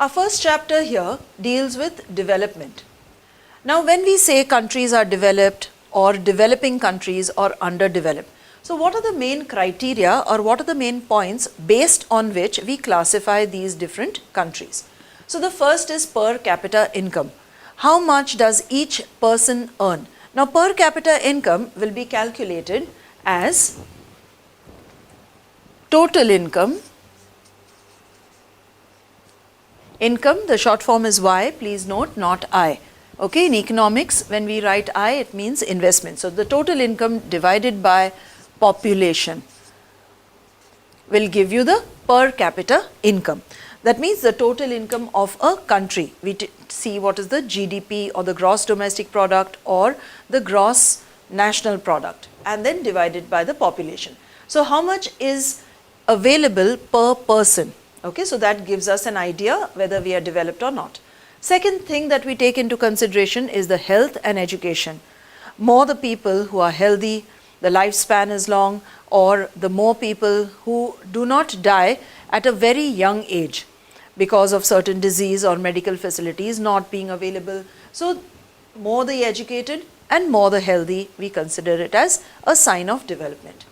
Our first chapter here deals with development. Now when we say countries are developed or developing countries or underdeveloped, so what are the main criteria or what are the main points based on which we classify these different countries? So the first is per capita income. How much does each person earn? Now per capita income will be calculated as total income. Income, the short form is Y, please note, not I. Okay, in economics, when we write I, it means investment. So the total income divided by population will give you the per capita income. That means the total income of a country. We see what is the GDP or the gross domestic product or the gross national product, and then divided by the population. So how much is available per person? Okay, so that gives us an idea whether we are developed or not. Second thing that we take into consideration is the health and education. More the people who are healthy, the lifespan is long, or the more people who do not die at a very young age because of certain disease or medical facilities not being available. So more the educated and more the healthy, we consider it as a sign of development.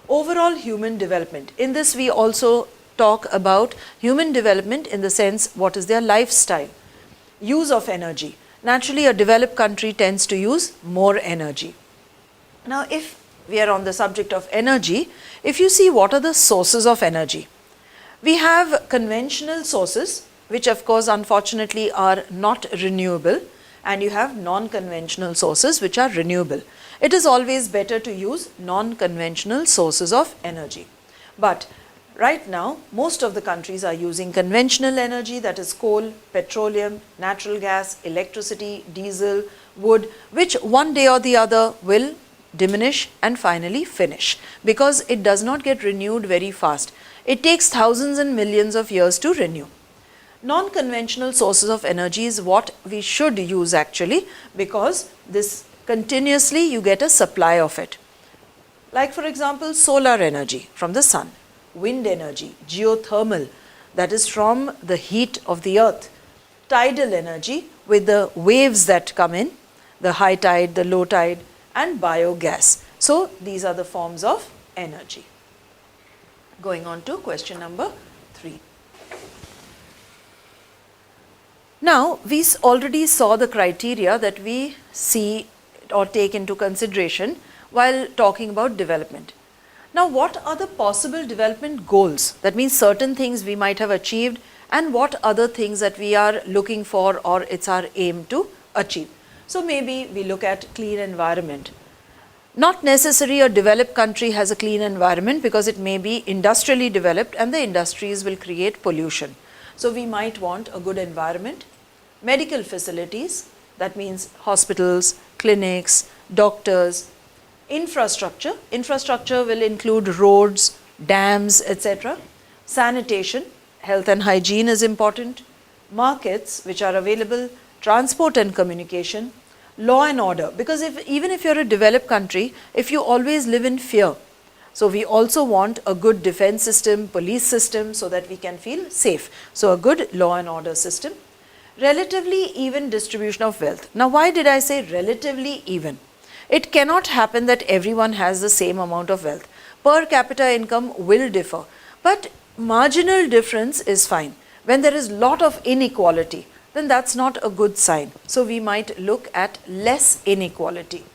Overall human development. In this we also talk about human development in the sense what is their lifestyle. Use of energy. Naturally a developed country tends to use more energy. Now if we are on the subject of energy, if you see what are the sources of energy, we have conventional sources which of course unfortunately are not renewable, and you have non-conventional sources which are renewable. It is always better to use non-conventional sources of energy. But right now most of the countries are using conventional energy, that is coal, petroleum, natural gas, electricity, diesel, wood, which one day or the other will diminish and finally finish because it does not get renewed very fast. It takes thousands and millions of years to renew. Non-conventional sources of energy is what we should use actually, because this continuously you get a supply of it. Like for example solar energy from the sun, wind energy, geothermal, that is from the heat of the earth, tidal energy with the waves that come in, the high tide, the low tide, and biogas. So these are the forms of energy. Going on to question number 3. Now we already saw the criteria that we see or take into consideration while talking about development. Now what are the possible development goals? That means certain things we might have achieved, and what other things that we are looking for or it's our aim to achieve. So maybe we look at clean environment. Not necessarily a developed country has a clean environment because it may be industrially developed and the industries will create pollution. So we might want a good environment, medical facilities, that means hospitals, clinics, doctors, infrastructure. Infrastructure will include roads, dams, etc. Sanitation, health and hygiene is important. Markets which are available, transport and communication, law and order, because even if you're a developed country, if you always live in fear, so we also want a good defense system, police system, so that we can feel safe. So a good law and order system. Relatively even distribution of wealth. Now why did I say relatively even? It cannot happen that everyone has the same amount of wealth. Per capita income will differ, but marginal difference is fine. When there is lot of inequality, then that's not a good sign. So we might look at less inequality.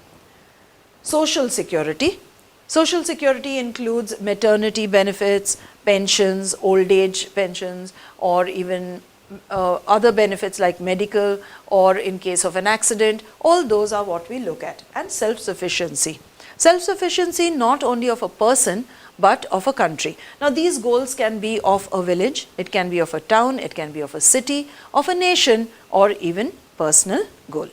Social security. Social security includes maternity benefits, pensions, old age pensions, or even other benefits like medical or in case of an accident. All those are what we look at. And self-sufficiency. Self-sufficiency not only of a person but of a country. Now these goals can be of a village, it can be of a town, it can be of a city, of a nation, or even personal goal.